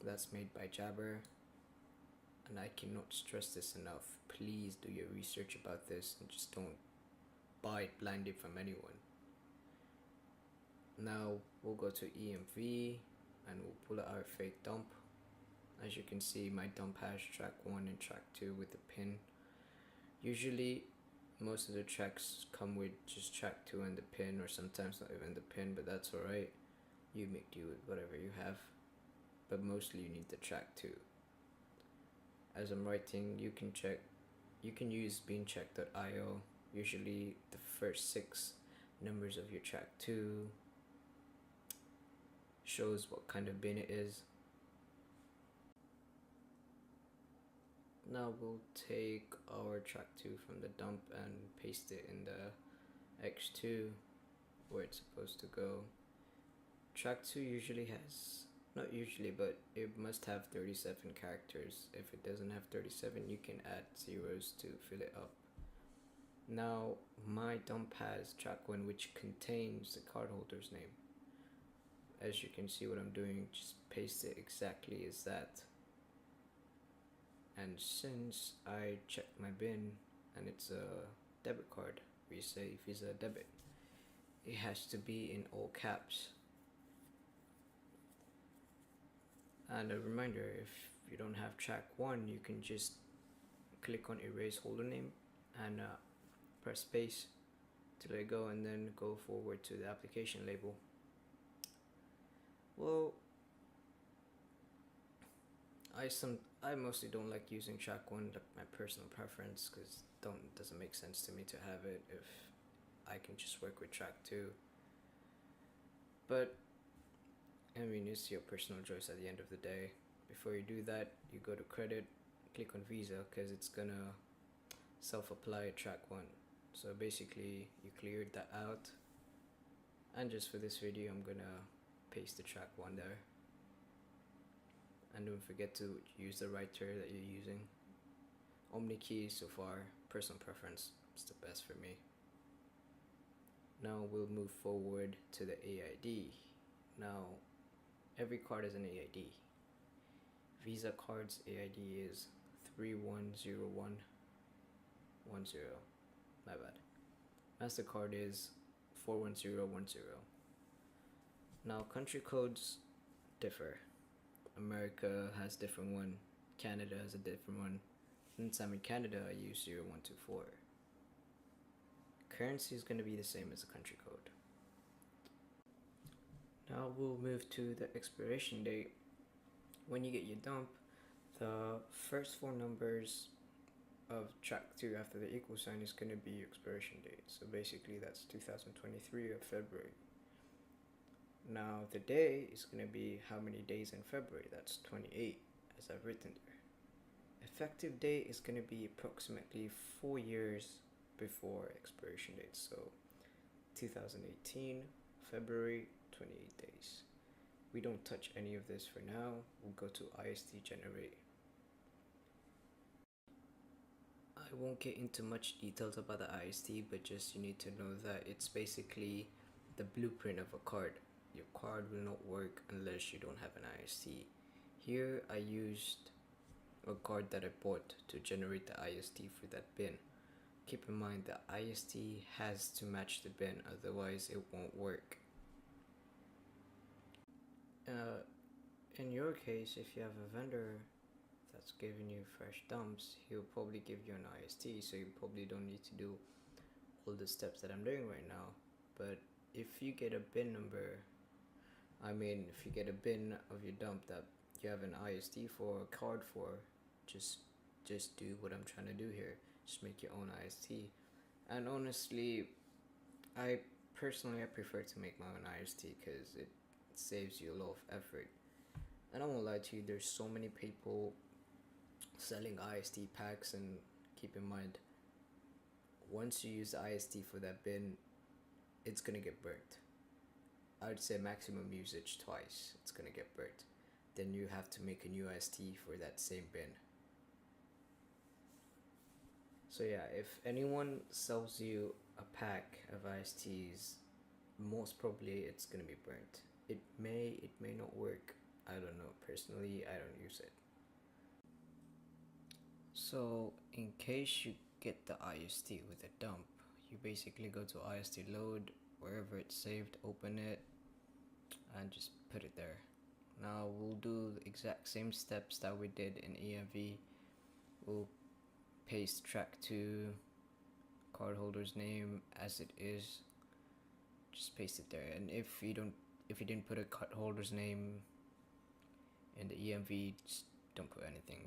that's made by Jabber, and I cannot stress this enough. Please do your research about this and just don't buy it blindly from anyone. Now we'll go to EMV and we'll pull out our fake dump. As you can see, my dump has track 1 and track 2 with the pin. Usually most of the tracks come with just track 2 and the pin, or sometimes not even the pin, but that's alright. You make do with whatever you have, but mostly you need the track 2. As I'm writing, you can use beancheck.io. Usually the first 6 numbers of your track 2 shows what kind of bin it is. Now we'll take our track 2 from the dump and paste it in the X2 where it's supposed to go. Track 2 usually has, not usually, but it must have 37 characters. If it doesn't have 37, you can add zeros to fill it up. Now my dump has track 1, which contains the cardholder's name. As you can see what I'm doing, just paste it exactly as that. And since I checked my bin and it's a debit card, we say Visa debit, it has to be in all caps. And a reminder, if you don't have track 1, you can just click on erase holder name and press space to let go, and then go forward to the application label. Well, I mostly don't like using track 1, like my personal preference, because it doesn't make sense to me to have it if I can just work with track 2. But I mean, it's your personal choice at the end of the day. Before you do that, you go to credit, click on Visa, because it's gonna self-apply track 1. So basically you cleared that out, and just for this video I'm gonna paste the track 1 there. And don't forget to use the writer that you're using. OmniKey so far, personal preference, it's the best for me. Now we'll move forward to the AID. Now every card has an AID. Visa card's AID is 310110. My bad. MasterCard is 41010. Now country codes differ. America has a different one, Canada has a different one. Since I'm in Canada, I use 0124. Currency is going to be the same as the country code. Now we'll move to the expiration date. When you get your dump, the first 4 numbers of track 2 after the equal sign is going to be your expiration date. So basically that's 2023 of February. Now the day is going to be how many days in February. That's 28, as I've written there. Effective date is going to be approximately 4 years before expiration date. So 2018 February, 28 days. We don't touch any of this for now. We'll go to IST generate. I won't get into much details about the IST, but just you need to know that it's basically the blueprint of a card. Your card will not work unless you don't have an IST. Here I used a card that I bought to generate the IST for that bin. Keep in mind the IST has to match the bin, otherwise it won't work. In your case, if you have a vendor that's giving you fresh dumps, he'll probably give you an IST, so you probably don't need to do all the steps that I'm doing right now. But if you get a bin number, if you get a bin of your dump that you have an IST for, a card for, just do what I'm trying to do here. Just make your own IST. And honestly, I prefer to make my own IST because it saves you a lot of effort. And I won't lie to you, there's so many people selling IST packs, and keep in mind, once you use the IST for that bin, it's gonna get burnt. I'd say maximum usage twice, it's gonna get burnt. Then you have to make a new IST for that same bin. So yeah, if anyone sells you a pack of ISTs, most probably it's gonna be burnt. It may not work, I don't know per personally, I don't use it. So in case you get the IST with a dump, you basically go to IST load, wherever it's saved, open it, and just put it there. Now we'll do the exact same steps that we did in EMV. We'll paste track 2, cardholder's name as it is, just paste it there. And if you didn't put a cardholder's name in the EMV, just don't put anything.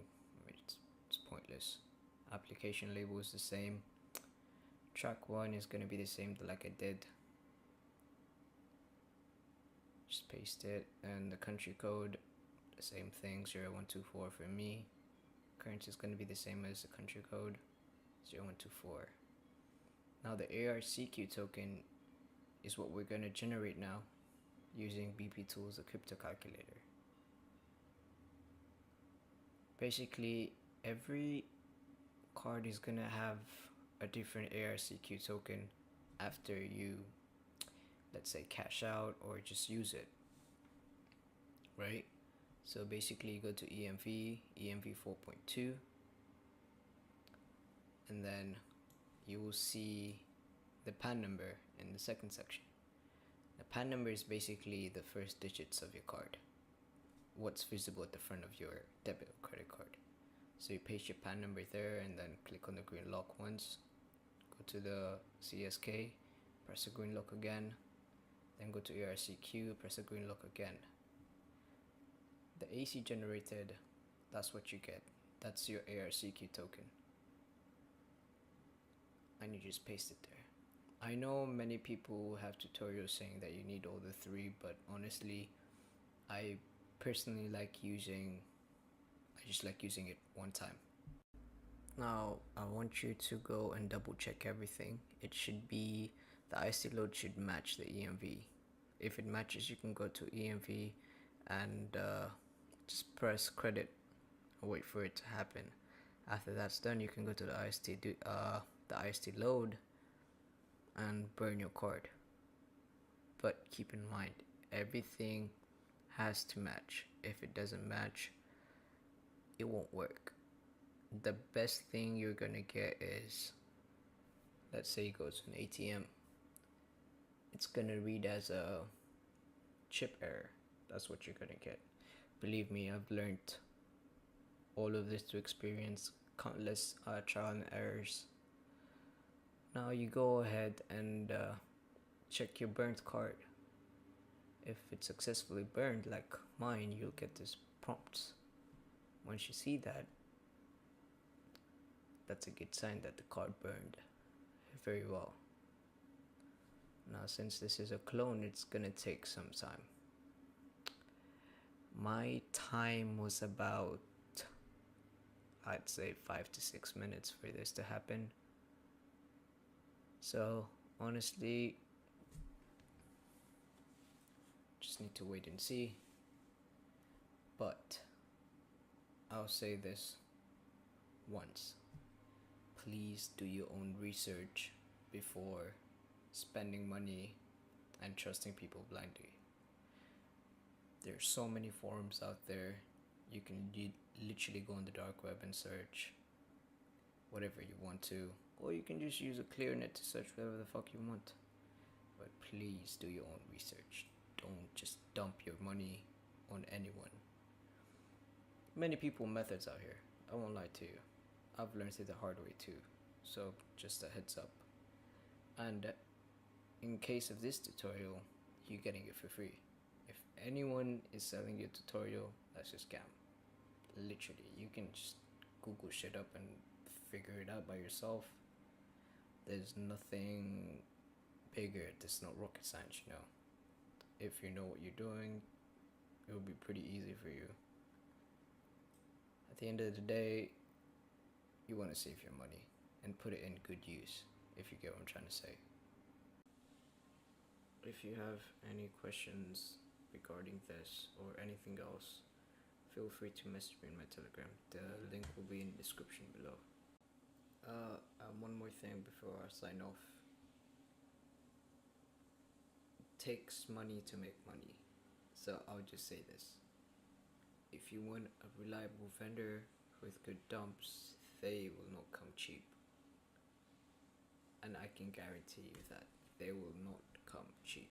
It's pointless. Application label is the same. Track 1 is gonna be the same like I did. Just paste it, and the country code, the same thing, 0124 for me. Currency is gonna be the same as the country code, 0124. Now the ARCQ token is what we're gonna generate now using BP Tools, the crypto calculator. Basically, every card is gonna have a different ARCQ token after you, let's say, cash out or just use it, right? So basically you go to EMV 4.2, and then you will see the PAN number in the second section. The PAN number is basically the first digits of your card, what's visible at the front of your debit or credit card. So you paste your PAN number there, and then click on the green lock once, go to the CSK, press the green lock again, then go to ARCQ, press the green lock again. The AC generated, that's what you get. That's your ARCQ token. And you just paste it there. I know many people have tutorials saying that you need all the 3, but honestly, I personally I just like using it one time. Now, I want you to go and double check everything. It should be, the IST load should match the EMV. If it matches, you can go to EMV and just press credit and wait for it to happen. After that's done, you can go to the IST load and burn your card. But keep in mind, everything has to match. If it doesn't match, it won't work. The best thing you're gonna get is, let's say you go to an ATM, it's gonna read as a chip error. That's what you're gonna get. Believe me, I've learned all of this through experience, countless trial and errors. Now you go ahead and check your burnt card. If it's successfully burned like mine, you'll get this prompt. Once you see that, that's a good sign that the card burned very well. Now since this is a clone, it's gonna take some time. My time was about, I'd say, 5 to 6 minutes for this to happen. So honestly, just need to wait and see. But I'll say this once: please do your own research before spending money and trusting people blindly. There's so many forums out there. You can literally go on the dark web and search whatever you want to, or you can just use a ClearNet to search whatever the fuck you want. But please do your own research. Don't just dump your money on anyone. Many people methods out here, I won't lie to you. I've learned it the hard way too, so just a heads up. And in case of this tutorial, you're getting it for free. If anyone is selling you a tutorial, that's a scam. Literally, you can just Google shit up and figure it out by yourself. There's nothing bigger. There's no rocket science, you know. If you know what you're doing, it will be pretty easy for you. At the end of the day, you want to save your money and put it in good use, if you get what I'm trying to say. If you have any questions regarding this or anything else, feel free to message me on my Telegram. The link will be in the description below. One more thing before I sign off. It takes money to make money. So I'll just say this. If if you want a reliable vendor with good dumps, they will not come cheap. And I can guarantee you that they will not come cheap.